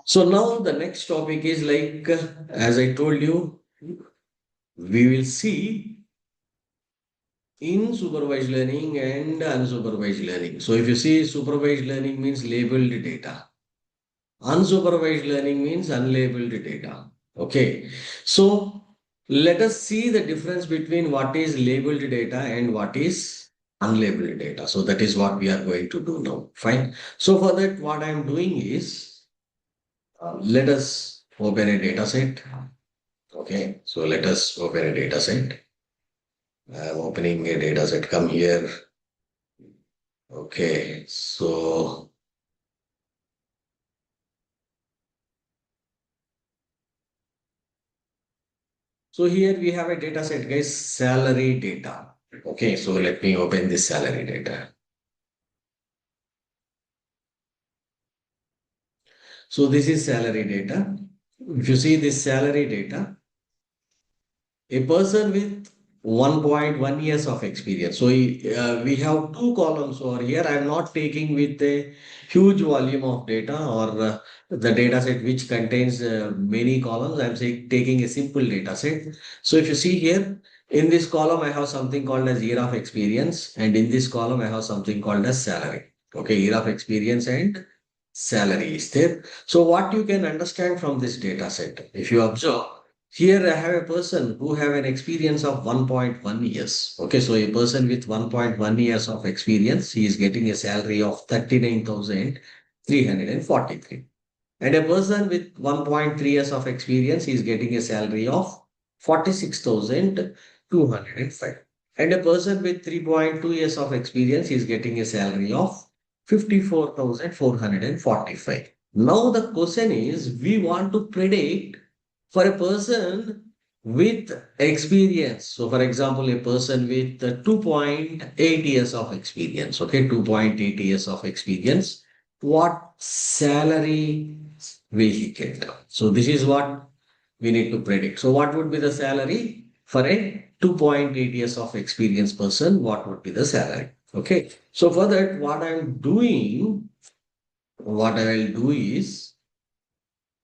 So now the next topic is like, as I told you, we will see in supervised learning and unsupervised learning. So if you see supervised learning means labeled data. Unsupervised learning means unlabeled data. Okay. So let us see the difference between what is labeled data and what is unlabeled data. So that is what we are going to do now. Fine. So for that, what I am doing is let us open a data set. Okay. So let us open a data set. I am opening a data set. Come here. Okay. So here we have a data set, guys, salary data. Okay, so let me open this salary data. So this is salary data. If you see this salary data, a person with 1.1 years of experience. So we have two columns over here. I'm not taking with a huge volume of data or the data set which contains many columns. I'm saying taking a simple data set. So if you see here, in this column, I have something called as year of experience. And in this column, I have something called as salary. Okay, year of experience and salary is there. So what you can understand from this data set, if you observe, here I have a person who have an experience of 1.1 years. Okay, so a person with 1.1 years of experience, he is getting a salary of 39,343. And a person with 1.3 years of experience is getting a salary of 46,205. And a person with 3.2 years of experience is getting a salary of 54,445. Now the question is, we want to predict for a person with experience. So for example, a person with 2.8 years of experience, okay, 2.8 years of experience, what salary will he get? So this is what we need to predict. So what would be the salary for a 2.8 years of experience person? What would be the salary? Okay. So for that, what I will do is,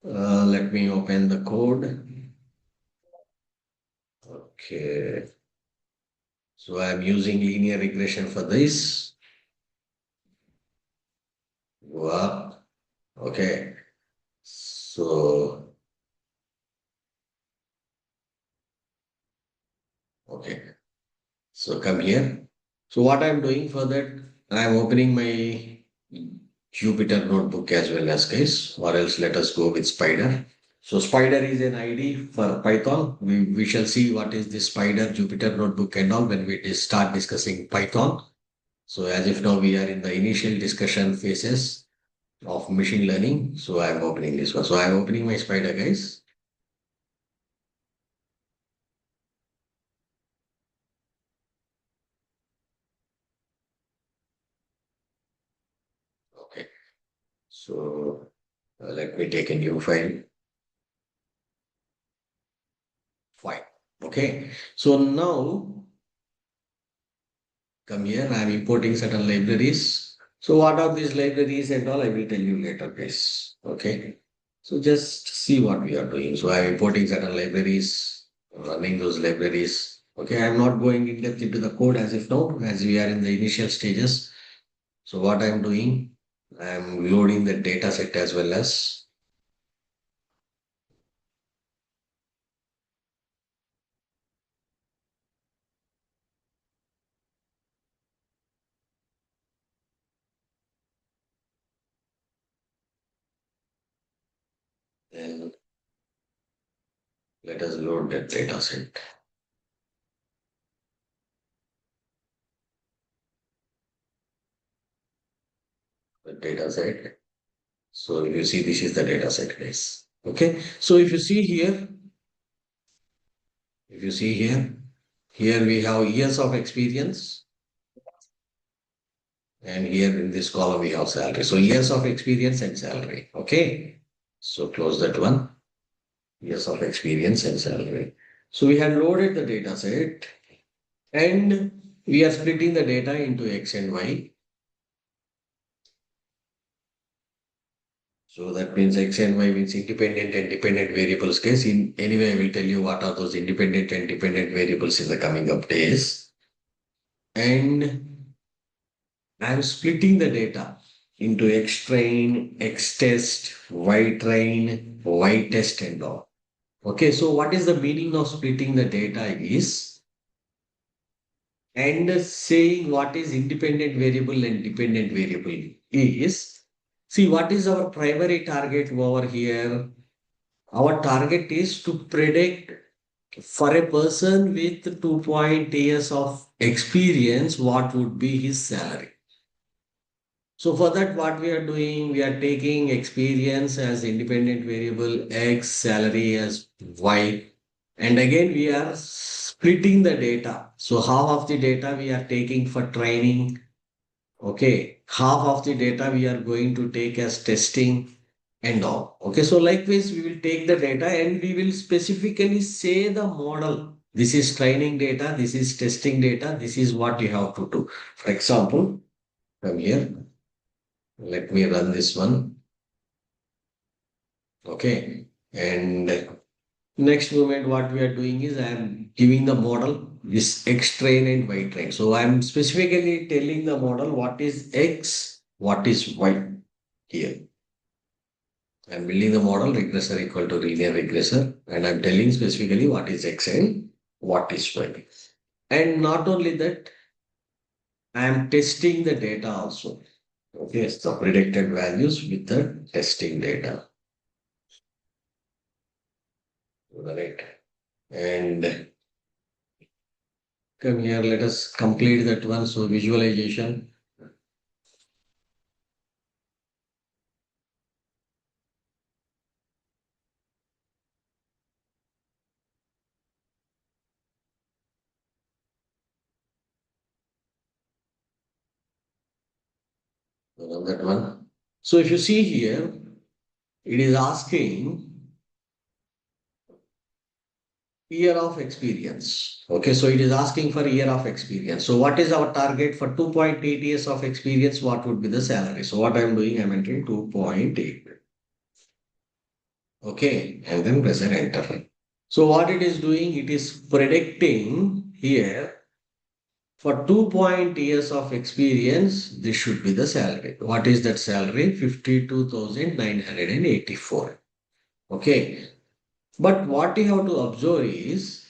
let me open the code. Okay. So I'm using linear regression for this. Go up. Okay. So, okay. So come here. So what I'm doing for that, I'm opening my Jupyter notebook as well as guys, or else let us go with Spider. So Spider is an ID for Python. We shall see what is this Spider Jupyter notebook and all when we start discussing Python. So as if now we are in the initial discussion phases of machine learning. So I'm opening this one. So I'm opening my Spider guys. Okay. So let me take a new file. Fine. Okay. So now come here. I'm importing certain libraries. So what are these libraries and all? I will tell you later, guys. Okay. So just see what we are doing. So I'm importing certain libraries, running those libraries. Okay. I'm not going in depth into the code as if now, as we are in the initial stages. So what I'm doing, I'm loading the data set as well as then let us load that data set. The data set. So if you see, this is the data set, guys. Okay. So if you see here, here we have years of experience, and here in this column we have salary. So years of experience and salary. Okay. So close that one. Years of experience and salary. So we have loaded the data set and we are splitting the data into X and Y. So that means X and Y means independent and dependent variables case. In anyway, I will tell you what are those independent and dependent variables in the coming up days. And I'm splitting the data into X train, X test, Y train, Y test and all. Okay, so what is the meaning of splitting the data is and saying what is independent variable and dependent variable is, see what is our primary target over here. Our target is to predict for a person with 2 years of experience what would be his salary. So for that, what we are doing, we are taking experience as independent variable, X, salary as Y. And again, we are splitting the data. So half of the data we are taking for training. Okay. Half of the data we are going to take as testing and all. Okay. So likewise, we will take the data and we will specifically say the model. This is training data. This is testing data. This is what you have to do. For example, from here. Let me run this one. Okay. And next moment, what we are doing is I am giving the model this X train and Y train. So I am specifically telling the model what is X, what is Y here. I'm building the model regressor equal to linear regressor, and I'm telling specifically what is X and what is Y. And not only that, I am testing the data also. Okay, so predicted values with the testing data. Right. And come here, let us complete that one. So visualization. Run that one. So if you see here, it is asking year of experience. Okay, so it is asking for year of experience. So what is our target for 2.8 years of experience? What would be the salary? So what I'm doing, I'm entering 2.8. Okay, and then press an enter. So what it is doing, it is predicting here for 2 years of experience, this should be the salary. What is that salary? 52,984. Okay. But what you have to observe is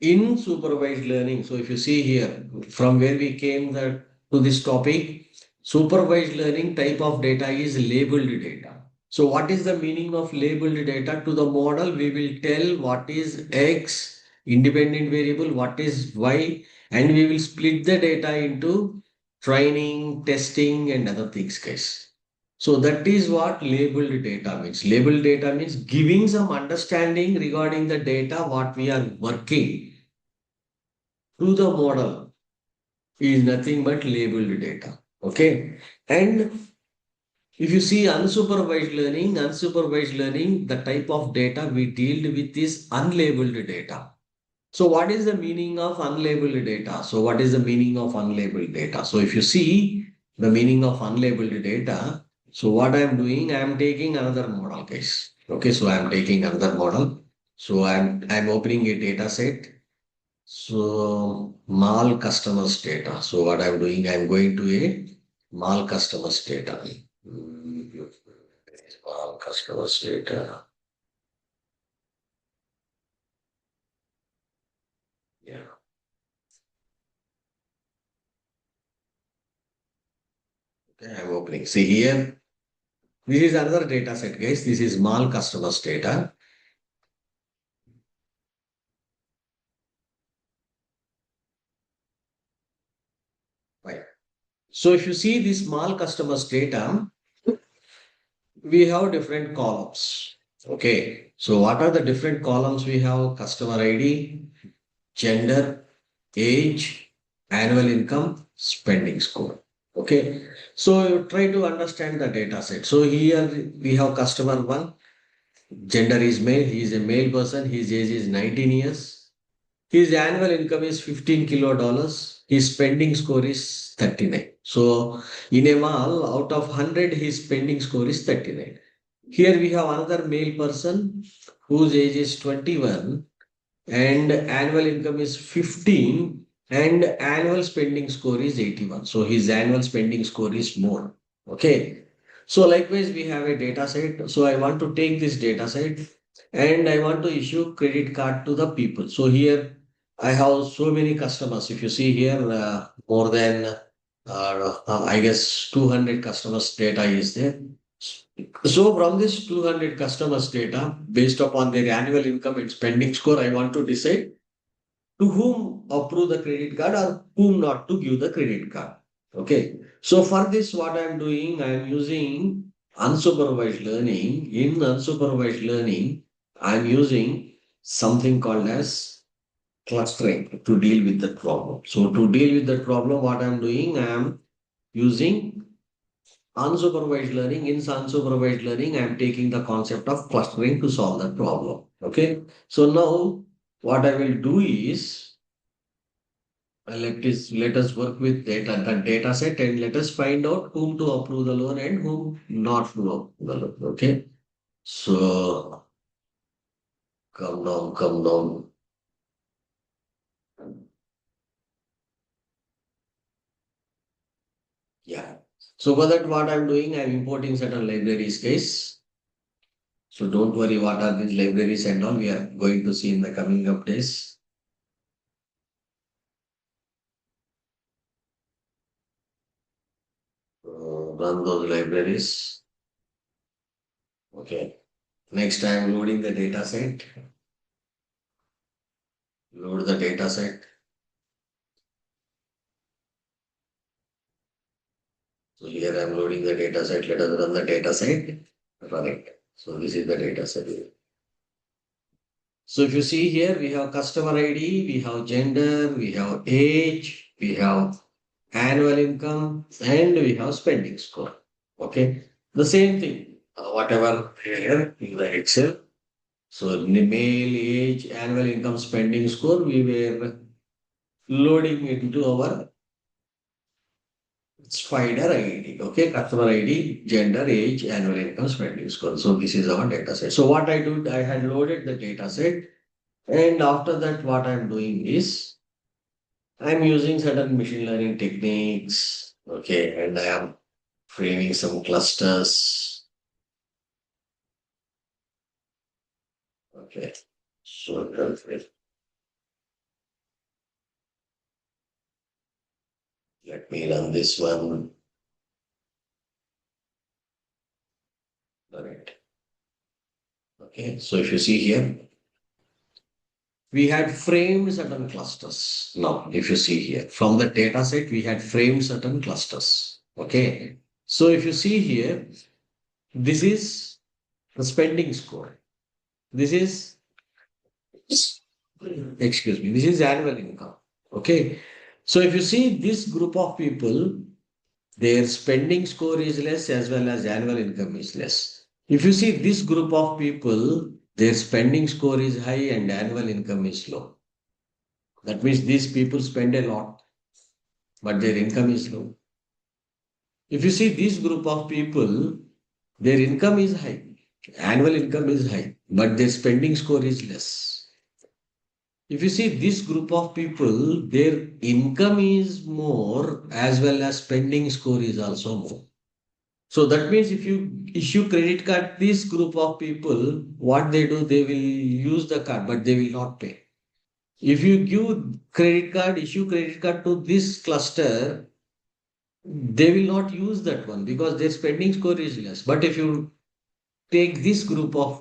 in supervised learning. So if you see here, from where we came to this topic, supervised learning type of data is labeled data. So what is the meaning of labeled data? To the model, we will tell what is X independent variable, what is Y, and we will split the data into training, testing, and other things, guys. So that is what labeled data means. Labeled data means giving some understanding regarding the data, what we are working to the model is nothing but labeled data. Okay. And if you see unsupervised learning, the type of data we deal with is unlabeled data. So what is the meaning of unlabeled data? So what is the meaning of unlabeled data? So if you see the meaning of unlabeled data, so what I'm doing, I'm taking another model, guys. Okay, so I'm taking another model. So I'm opening a data set. So mall customers data. So what I'm doing, I'm going to a mall customers data. Mall customers data. Yeah. Okay, I'm opening. See here, this is another data set, guys. This is mall customers data. Right. So if you see this mall customers data, we have different columns. Okay. So what are the different columns we have? Customer ID, gender, age, annual income, spending score. Okay. So you try to understand the data set. So here we have customer one, gender is male, he is a male person, his age is 19 years. His annual income is 15 kilo dollars. his spending score is 39. So in a mall, out of 100, his spending score is 39. Here we have another male person whose age is 21 and annual income is 15 and annual spending score is 81. So his annual spending score is more. Okay. So likewise, we have a data set. So I want to take this data set and I want to issue credit card to the people. So here I have so many customers. If you see here, more than I guess 200 customers data is there. So from this 200 customers data, based upon their annual income and spending score, I want to decide to whom approve the credit card or whom not to give the credit card. Okay. So for this, what I'm doing, I'm using unsupervised learning. In unsupervised learning, I'm using something called as clustering to deal with the problem. So to deal with the problem, what I'm doing, I'm using unsupervised learning. In unsupervised learning, I'm taking the concept of clustering to solve that problem. Okay. So now what I will do is let us work with the data set and let us find out whom to approve the loan and whom not to approve the loan. Okay. So come down, come down. Yeah. So for that, what I'm doing, I'm importing certain libraries case. So don't worry what are these libraries and all we are going to see in the coming up days. Run those libraries. Okay. Next I'm loading the data set. Load the data set. So here I'm loading the data set. Let us run the data set. Run it. So this is the data set. So if you see here, we have customer ID, we have gender, we have age, we have annual income, and we have spending score. Okay. The same thing. Whatever here in the Excel. So the male, age, annual income, spending score, we were loading into our spider ID. Okay, customer ID, gender, age, annual income, spending score. So this is our data set. So what I do, I had loaded the data set, and after that, what I'm doing is I'm using certain machine learning techniques. Okay, and I am framing some clusters. Okay, so let me run this one. All right. Okay, so if you see here, we had framed certain clusters. Now, if you see here, from the data set, we had framed certain clusters. Okay. So if you see here, this is the spending score. This is, excuse me, this is annual income. Okay. So if you see this group of people, their spending score is less as well as annual income is less. If you see this group of people, their spending score is high and annual income is low. That means these people spend a lot, but their income is low. If you see this group of people, their income is high, annual income is high, but their spending score is less. If you see this group of people, their income is more as well as spending score is also more. So that means if you issue credit card, this group of people, what they do, they will use the card, but they will not pay. If you give credit card, issue credit card to this cluster, they will not use that one because their spending score is less. But if you take this group of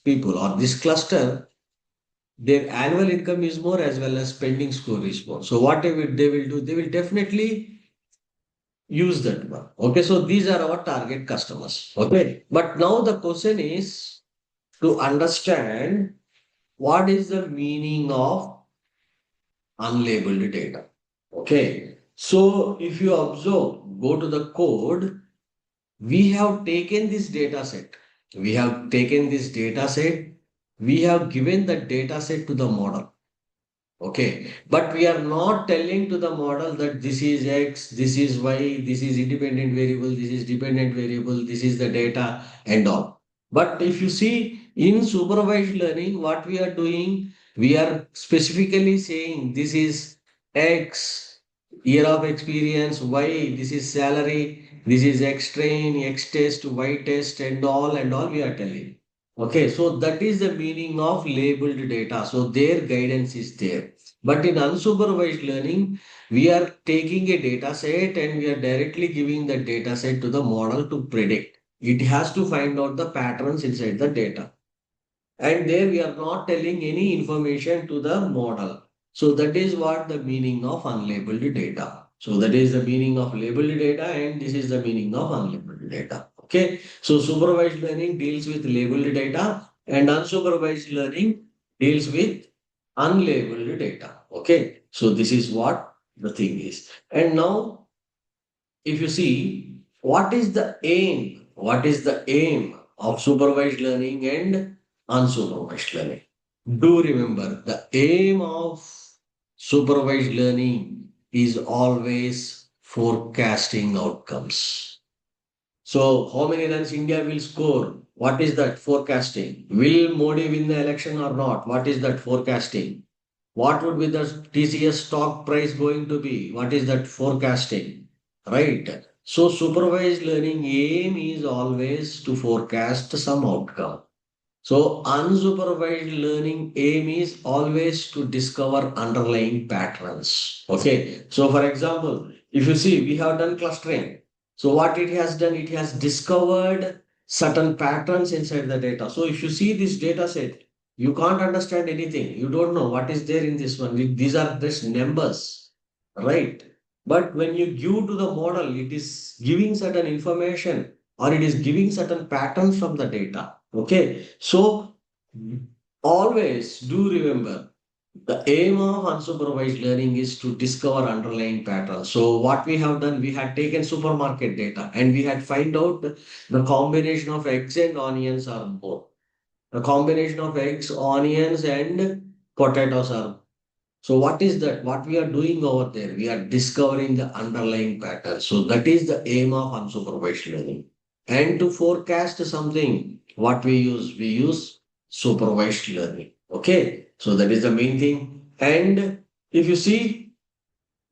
people or this cluster, their annual income is more as well as spending score is more. So what they will do, they will definitely use that one. Okay, so these are our target customers. Okay, but now the question is to understand what is the meaning of unlabeled data. Okay, so if you observe, go to the code, we have taken this data set. We have taken this data set. We have given the data set to the model. Okay, but we are not telling to the model that this is X, this is Y, this is independent variable, this is dependent variable, this is the data and all. But if you see in supervised learning, what we are doing, we are specifically saying this is X, year of experience, Y, this is salary, this is X train, X test, Y test and all we are telling. Okay, so that is the meaning of labeled data. So their guidance is there. But in unsupervised learning, we are taking a data set and we are directly giving the data set to the model to predict. It has to find out the patterns inside the data. And there we are not telling any information to the model. So that is what the meaning of unlabeled data. So that is the meaning of labeled data and this is the meaning of unlabeled data. Okay. So supervised learning deals with labeled data and unsupervised learning deals with unlabeled data. Okay. So this is what the thing is. And now if you see what is the aim, what is the aim of supervised learning and unsupervised learning? Do remember the aim of supervised learning is always forecasting outcomes. So, how many runs India will score? What is that forecasting? Will Modi win the election or not? What is that forecasting? What would be the TCS stock price going to be? What is that forecasting? Right. So supervised learning aim is always to forecast some outcome. So unsupervised learning aim is always to discover underlying patterns. Okay. So for example, if you see, we have done clustering. So what it has done, it has discovered certain patterns inside the data. So if you see this data set, you can't understand anything. You don't know what is there in this one. These are just numbers, right? But when you give to the model, it is giving certain information or it is giving certain patterns from the data. Okay, so always do remember the aim of unsupervised learning is to discover underlying patterns. So what we have done, we had taken supermarket data and we had find out the combination of eggs and onions are more. The combination of eggs, onions, and potatoes are. So what is that? What we are doing over there? We are discovering the underlying pattern. So that is the aim of unsupervised learning. And to forecast something, what we use supervised learning. Okay. So that is the main thing. And if you see,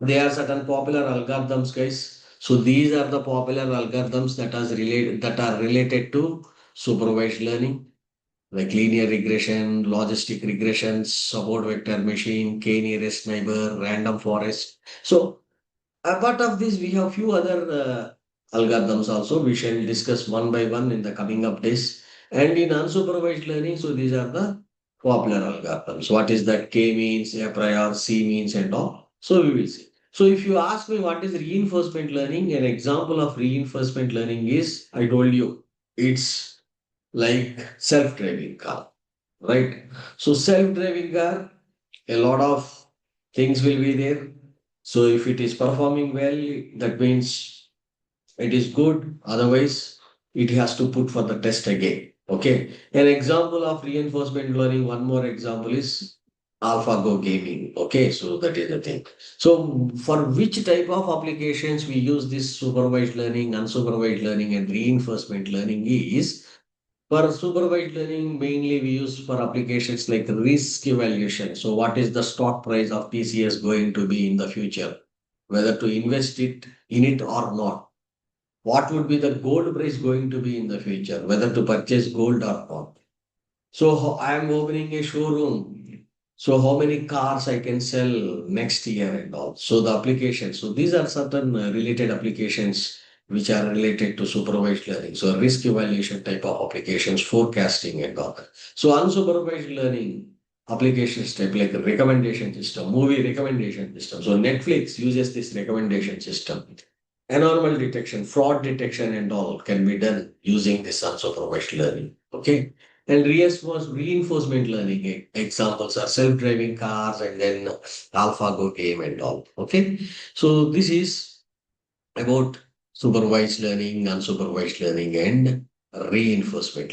there are certain popular algorithms, guys. So these are the popular algorithms that are related to supervised learning like linear regression, logistic regression, support vector machine, k nearest neighbor, random forest. So apart of this, we have few other algorithms also. We shall discuss one by one in the coming up days. And in unsupervised learning, so these are the popular algorithms. What is that K means, A prior, C means, and all. So we will see. So if you ask me what is reinforcement learning, an example of reinforcement learning is I told you it's like self-driving car, right? So self-driving car, a lot of things will be there. So if it is performing well, that means it is good. Otherwise, it has to put for the test again. Okay. An example of reinforcement learning, one more example is AlphaGo gaming. Okay, so that is the thing. So for which type of applications we use this supervised learning, unsupervised learning, and reinforcement learning is for supervised learning, mainly we use for applications like risk evaluation. So, what is the stock price of TCS going to be in the future? Whether to invest it in it or not. What would be the gold price going to be in the future? Whether to purchase gold or not. So, I am opening a showroom. So, how many cars I can sell next year and all. So, the applications. So, these are certain related applications which are related to supervised learning. So, risk evaluation type of applications, forecasting and all. So, unsupervised learning applications type like a recommendation system, movie recommendation system. So, Netflix uses this recommendation system. Anomal detection, fraud detection, and all can be done using this unsupervised learning. Okay. And reinforcement learning examples are self-driving cars and then AlphaGo game and all. Okay. So this is about supervised learning, unsupervised learning, and reinforcement.